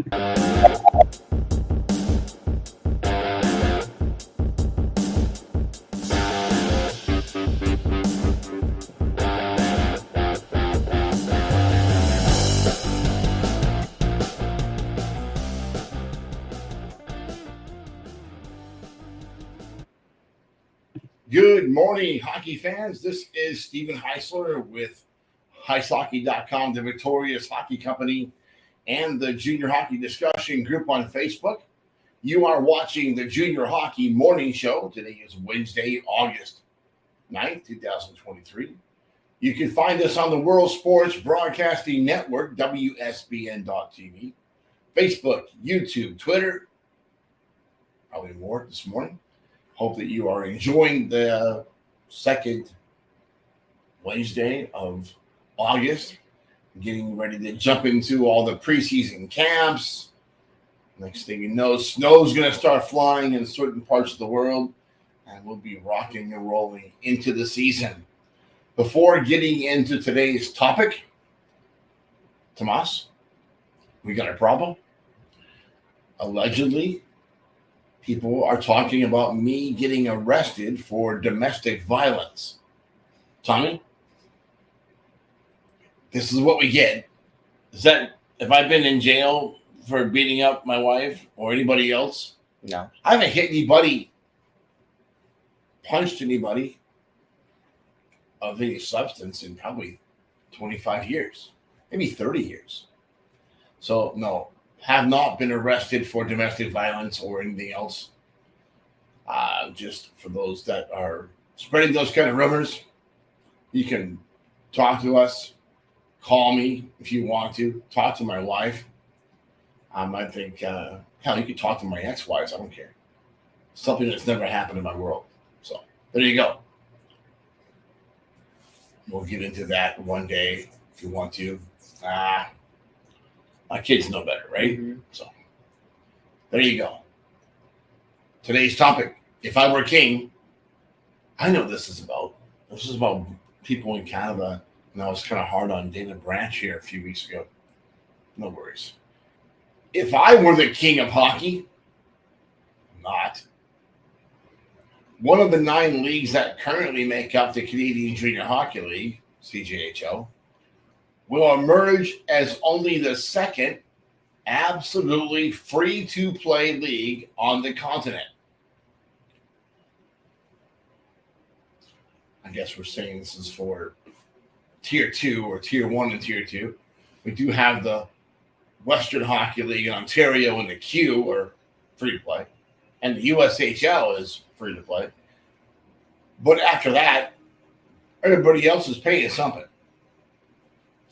Good morning, hockey fans. This is Stephen Heisler with HeisHockey.com, the Victorious Hockey Company, and the Junior Hockey Discussion Group on Facebook. You are watching the Junior Hockey Morning Show. Today is Wednesday, August 9th, 2023. You can find us on the World Sports Broadcasting Network, WSBN.TV, Facebook, YouTube, Twitter, probably more this morning. Hope that you are enjoying the second Wednesday of August, getting ready to jump into all the preseason camps. Next thing you know, snow's going to start flying in certain parts of the world, and we'll be rocking and rolling into the season. Before getting into today's topic, Tomas, we got a problem. Allegedly, people are talking about me getting arrested for domestic violence. Tommy, this is what we get. Is that, have I been in jail for beating up my wife or anybody else? No. I haven't hit anybody, punched anybody of any substance in probably 25 years, maybe 30 years. So, no. Have not been arrested for domestic violence or anything else. Just for those that are spreading those kind of rumors, you can talk to us, call me if you want to, talk to my wife. I think, hell, you can talk to my ex-wives. I don't care. Something that's never happened in my world. So there you go. We'll get into that one day if you want to. My kids know better, right? Mm-hmm. So there you go. Today's topic, if I were king, I know this is about. This is about people in Canada, and I was kind of hard on David Branch here a few weeks ago. No worries. If I were the king of hockey, I'm not. One of the 9 leagues that currently make up the Canadian Junior Hockey League, CJHL, will emerge as only the second absolutely free-to-play league on the continent. I guess we're saying this is for Tier 2 or Tier 1 and Tier 2. We do have the Western Hockey League in Ontario and the Q are free-to-play, and the USHL is free-to-play. But after that, everybody else is paying something.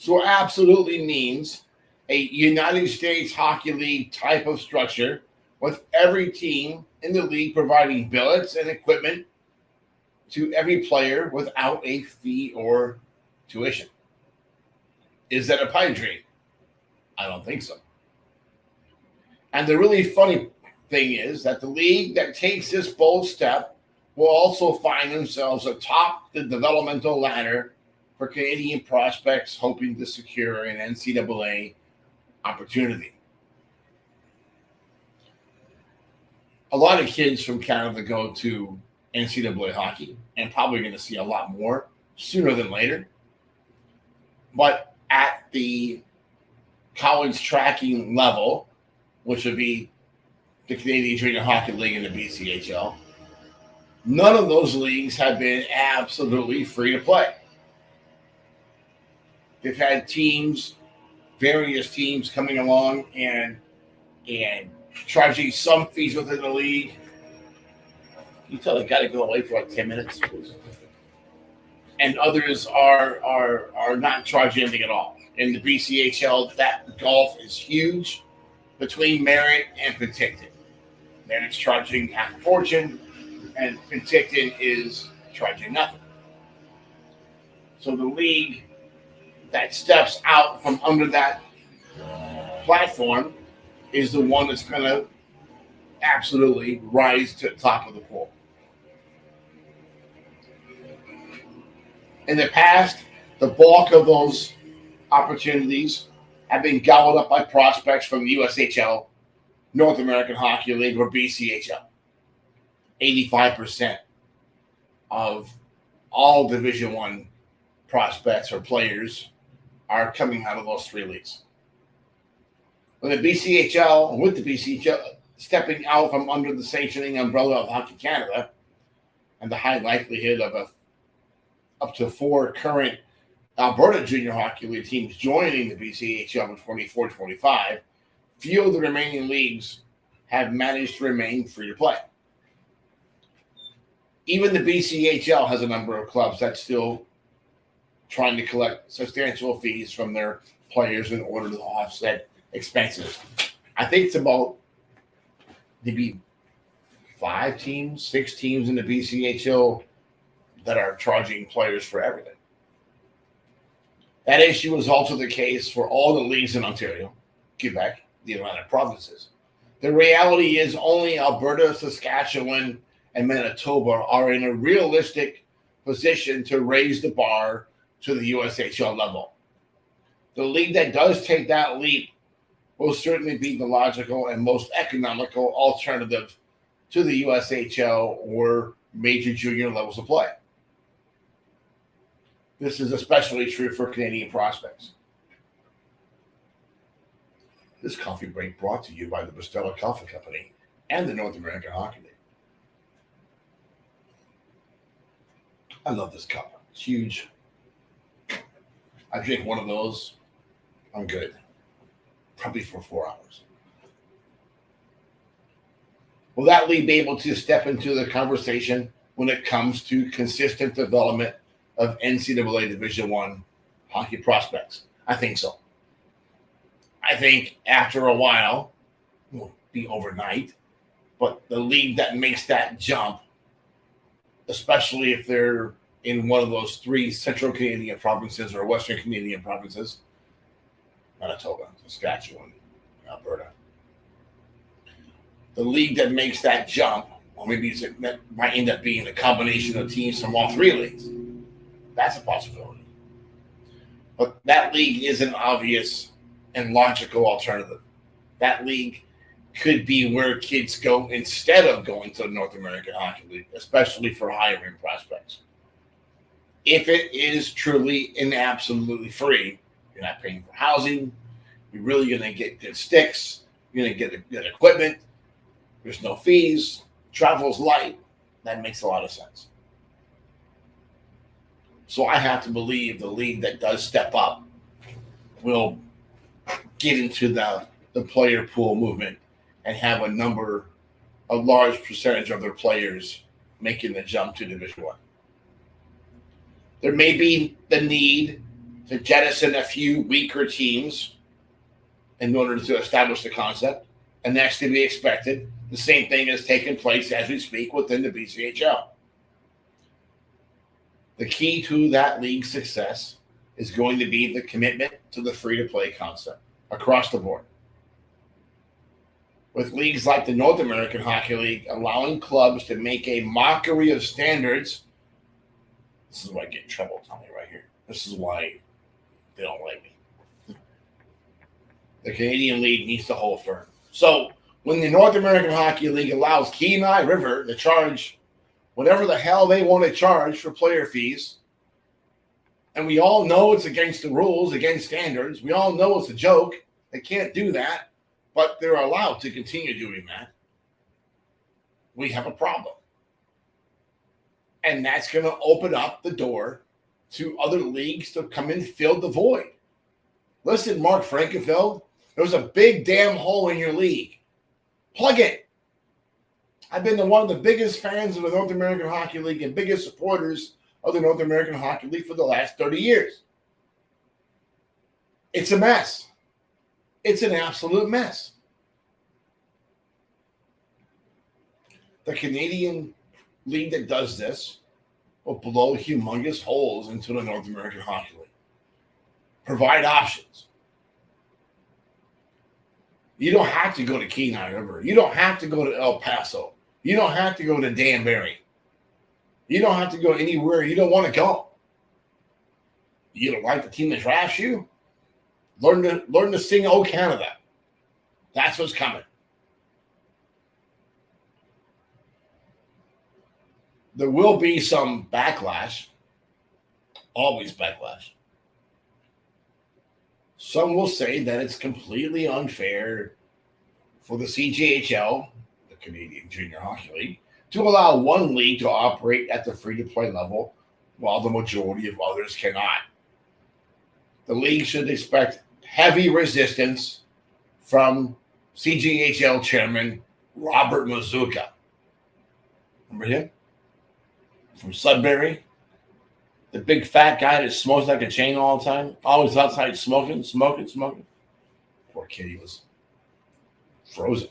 So it absolutely means a United States Hockey League type of structure with every team in the league providing billets and equipment to every player without a fee or tuition. Is that a pipe dream? I don't think so. And the really funny thing is that the league that takes this bold step will also find themselves atop the developmental ladder for Canadian prospects hoping to secure an NCAA opportunity. A lot of kids from Canada go to NCAA hockey and probably going to see a lot more sooner than later. But at the college tracking level, which would be the Canadian Junior Hockey League and the BCHL, none of those leagues have been absolutely free to play. They've had teams, various teams coming along and charging some fees within the league. You tell the guy to go away for like 10 minutes. And others are not charging anything at all. In the BCHL, that gulf is huge between Merritt and Penticton. Merritt's charging half a fortune, and Penticton is charging nothing. So the league that steps out from under that platform is the one that's going to absolutely rise to the top of the pool. In the past, the bulk of those opportunities have been gobbled up by prospects from the USHL, North American Hockey League, or BCHL. 85% of all Division I prospects or players are coming out of those three leagues. With the BCHL stepping out from under the sanctioning umbrella of Hockey Canada, and the high likelihood of up to 4 current Alberta Junior Hockey League teams joining the BCHL in 24-25, few of the remaining leagues have managed to remain free to play. Even the BCHL has a number of clubs that's still trying to collect substantial fees from their players in order to offset expenses. I think it's about maybe 6 teams in the BCHL that are charging players for everything. That issue is also the case for all the leagues in Ontario, Quebec, the Atlantic provinces. The reality is only Alberta, Saskatchewan, and Manitoba are in a realistic position to raise the bar to the USHL level. The league that does take that leap will certainly be the logical and most economical alternative to the USHL or major junior levels of play. This is especially true for Canadian prospects. This coffee break brought to you by the Bustelo Coffee Company and the North American Hockey League. I love this cup. It's huge. I drink one of those, I'm good. Probably for 4 hours. Will that league be able to step into the conversation when it comes to consistent development of NCAA Division I hockey prospects? I think so. I think after a while, it won't be overnight, but the league that makes that jump, especially if they're in one of those 3 Central Canadian provinces or Western Canadian provinces, Manitoba, Saskatchewan, Alberta. The league that makes that jump, or maybe it might end up being a combination of teams from all 3 leagues. That's a possibility. But that league is an obvious and logical alternative. That league could be where kids go instead of going to the North American Hockey League, especially for hiring prospects. If it is truly and absolutely free, you're not paying for housing, you're really going to get good sticks, you're going to get good equipment, there's no fees, travel's light, that makes a lot of sense. So I have to believe the league that does step up will get into the player pool movement and have a large percentage of their players making the jump to Division I. There may be the need to jettison a few weaker teams in order to establish the concept, and that's to be expected. The same thing is taking place as we speak within the BCHL. The key to that league's success is going to be the commitment to the free-to-play concept across the board. With leagues like the North American Hockey League allowing clubs to make a mockery of standards, this is why I get in trouble, Tommy, right here. This is why they don't like me. The Canadian League needs to hold firm. So when the North American Hockey League allows Kenai River to charge whatever the hell they want to charge for player fees, and we all know it's against the rules, against standards, we all know it's a joke, they can't do that, but they're allowed to continue doing that, we have a problem. And that's going to open up the door to other leagues to come and fill the void. Listen, Mark Frankenfeld, there's a big damn hole in your league. Plug it. I've been one of the biggest fans of the North American Hockey League and biggest supporters of the North American Hockey League for the last 30 years. It's a mess. It's an absolute mess. The Canadian league that does this will blow humongous holes into the North American Hockey League. Provide options. You don't have to go to Kenai River. You don't have to go to El Paso. You don't have to go to Danbury. You don't have to go anywhere you don't want to go. You don't like the team that drafts you? Learn to sing "Oh Canada." That's what's coming. There will be some backlash. Always backlash. Some will say that it's completely unfair for the CJHL, the Canadian Junior Hockey League, to allow one league to operate at the free-to-play level while the majority of others cannot. The league should expect heavy resistance from CJHL chairman Robert Mazuka. Remember him? From Sudbury? The big fat guy that smokes like a chain all the time? Always outside smoking. Poor kid, he was frozen.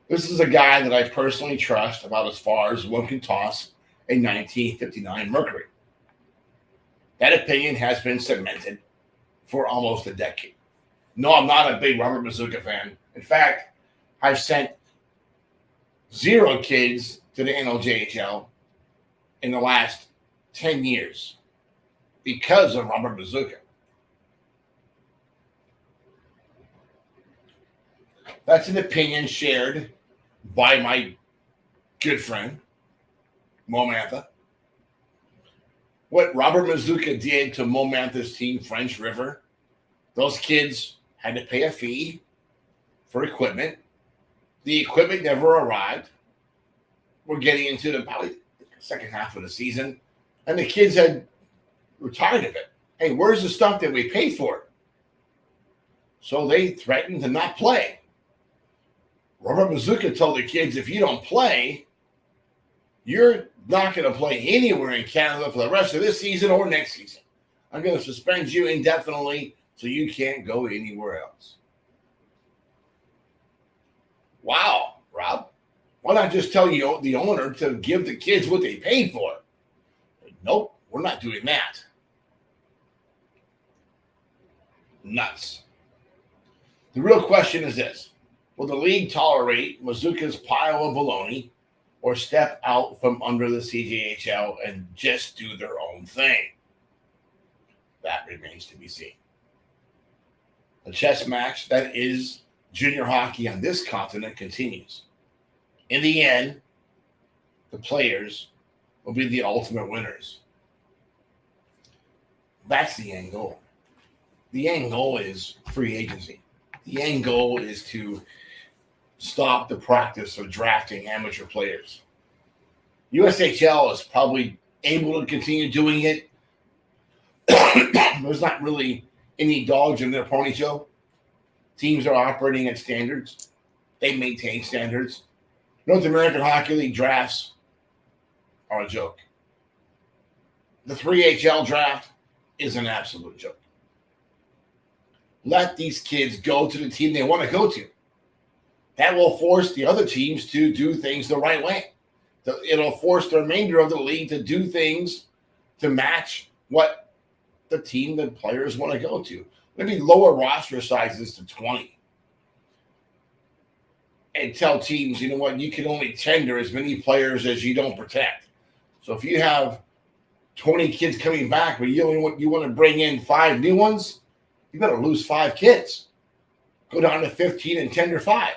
This is a guy that I personally trust about as far as one can toss a 1959 Mercury. That opinion has been cemented for almost a decade. No, I'm not a big Robert Mazuka fan. In fact, I've sent 0 kids to the NLJHL in the last 10 years because of Robert Mazuka. That's an opinion shared by my good friend, Mo Mantha. What Robert Mazuka did to Mo Mantha's team, French River, those kids had to pay a fee for equipment. The equipment never arrived. We're getting into the probably second half of the season, and the kids were tired of it. Hey, where's the stuff that we paid for? So they threatened to not play. Robert Mazuka told the kids, if you don't play, you're not going to play anywhere in Canada for the rest of this season or next season. I'm going to suspend you indefinitely so you can't go anywhere else. Wow, Rob. Why not just tell you the owner to give the kids what they paid for? Nope, we're not doing that. Nuts. The real question is this. Will the league tolerate Mazuka's pile of baloney or step out from under the CJHL and just do their own thing? That remains to be seen. The chess match that is junior hockey on this continent continues. In the end, the players will be the ultimate winners. That's the end goal. The end goal is free agency. The end goal is to stop the practice of drafting amateur players. USHL is probably able to continue doing it. There's not really any dogs in their pony show. Teams are operating at standards. They maintain standards. North American Hockey League drafts are a joke. The 3HL draft is an absolute joke. Let these kids go to the team they want to go to. That will force the other teams to do things the right way. It'll force the remainder of the league to do things to match what the team the players want to go to. Maybe lower roster sizes to 20. And tell teams, you know what, you can only tender as many players as you don't protect. So if you have 20 kids coming back, but you want to bring in 5 new ones, you better lose 5 kids. Go down to 15 and tender 5.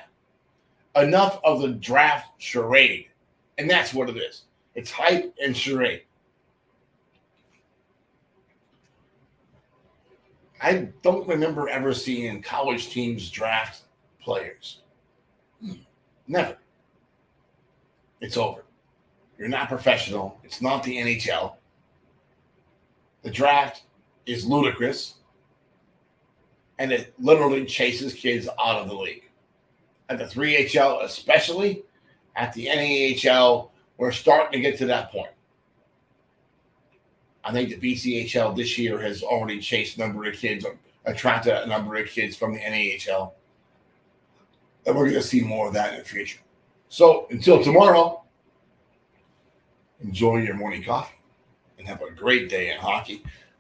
Enough of the draft charade. And that's what it is. It's hype and charade. I don't remember ever seeing college teams draft players. Never. It's over. You're not professional. It's not the NHL. The draft is ludicrous. And it literally chases kids out of the league. At the 3HL especially, at the NAHL, we're starting to get to that point. I think the BCHL this year has already chased a number of kids, attracted a number of kids from the NAHL. And we're going to see more of that in the future. So until tomorrow, enjoy your morning coffee and have a great day in hockey.